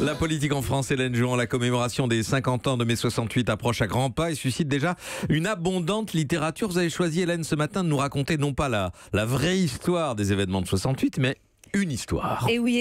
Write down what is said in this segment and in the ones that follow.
La politique en France, Hélène Jouan, la commémoration des 50 ans de mai 68 approche à grands pas et suscite déjà une abondante littérature. Vous avez choisi, Hélène, ce matin de nous raconter non pas la vraie histoire des événements de 68, mais une histoire. Et oui,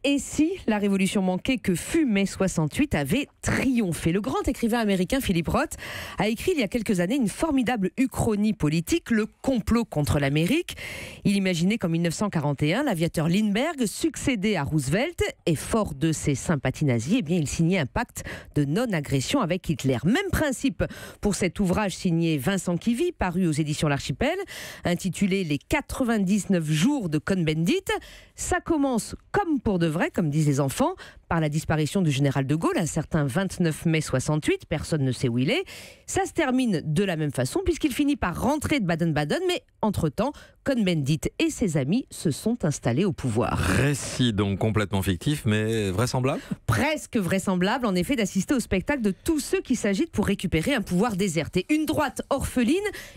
et si la révolution manquée que fut mai 68 avait triomphé. Le grand écrivain américain Philip Roth a écrit il y a quelques années une formidable uchronie politique, le complot contre l'Amérique. Il imaginait qu'en 1941, l'aviateur Lindbergh succédait à Roosevelt et fort de ses sympathies nazies, eh bien, il signait un pacte de non-agression avec Hitler. Même principe pour cet ouvrage signé Vincent Quivy, paru aux éditions L'Archipel, intitulé Les 99 jours de Cohn-Bendit. Ça commence comme pour de vrai, comme disent les enfants, par la disparition du général de Gaulle, un certain 29 mai 68, personne ne sait où il est. Ça se termine de la même façon, puisqu'il finit par rentrer de Baden-Baden, mais entre-temps, Cohn-Bendit et ses amis se sont installés au pouvoir. Récit donc complètement fictif, mais vraisemblable ? Presque vraisemblable, en effet, d'assister au spectacle de tous ceux qui s'agitent pour récupérer un pouvoir déserté. Une droite orpheline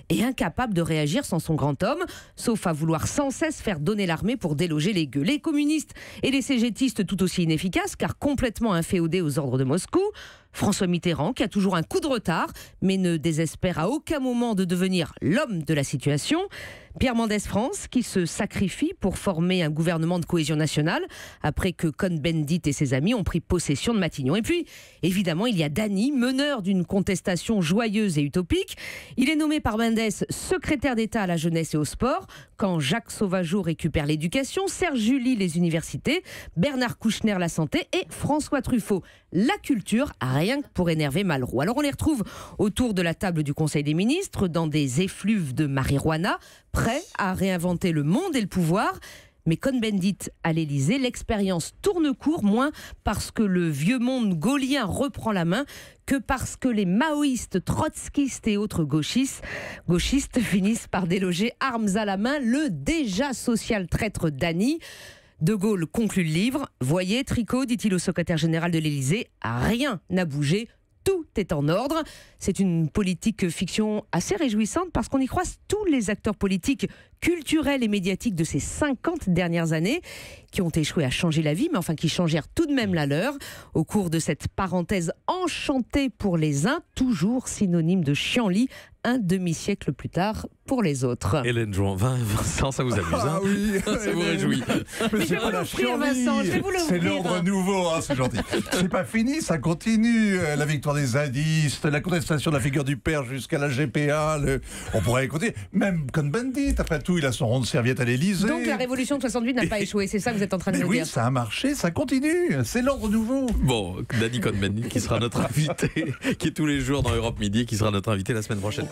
et incapable de réagir sans son grand homme, sauf à vouloir sans cesse faire donner l'armée pour déloger les gueux. Les communistes et les cégétistes tout aussi inefficaces, car complètement inféodés aux ordres de Moscou. François Mitterrand, qui a toujours un coup de retard, mais ne désespère à aucun moment de devenir l'homme de la situation. Pierre Mendès France, qui se sacrifie pour former un gouvernement de cohésion nationale, après que Cohn-Bendit et ses amis ont pris possession de Matignon. Et puis, évidemment, il y a Dany, meneur d'une contestation joyeuse et utopique. Il est nommé par Mendès secrétaire d'État à la jeunesse et au sport, quand Jacques Sauvageau récupère l'éducation, Serge July les universités, Bernard Kouchner la santé et François Truffaut la culture, rien que pour énerver Malraux. Alors on les retrouve autour de la table du Conseil des ministres, dans des effluves de marijuana, prêts à réinventer le monde et le pouvoir. Mais Cohn-Bendit à l'Élysée, l'expérience tourne court, moins parce que le vieux monde gaullien reprend la main que parce que les maoïstes, trotskistes et autres gauchistes finissent par déloger armes à la main le déjà social traître Dany. De Gaulle conclut le livre. « Voyez, Tricot, dit-il au secrétaire général de l'Élysée, rien n'a bougé. Tout est en ordre. » C'est une politique fiction assez réjouissante parce qu'on y croise tous les acteurs politiques, culturels et médiatiques de ces 50 dernières années qui ont échoué à changer la vie, mais enfin qui changèrent tout de même la leur au cours de cette parenthèse enchantée pour les uns, toujours synonyme de chienlit, un demi-siècle plus tard pour les autres. Hélène Jouan, Vincent, ça vous amuse, hein? Ah oui, ça vous réjouit. Mais je vais vous l'offrir, Vincent, je vais vous l'offrir. C'est l'ordre nouveau, hein, c'est gentil. C'est pas fini, ça continue. La victoire des zadistes, la contestation de la figure du père jusqu'à la GPA, on pourrait écouter. Même Cohn-Bendit, après tout, il a son rond de serviette à l'Élysée. Donc la révolution de 68 n'a pas échoué, c'est ça que vous êtes en train de Mais me oui, dire. ça a marché, ça continue. C'est l'ordre nouveau. Bon, Dany Cohn-Bendit qui sera notre invité, qui est tous les jours dans Europe Midi, qui sera notre invité la semaine prochaine.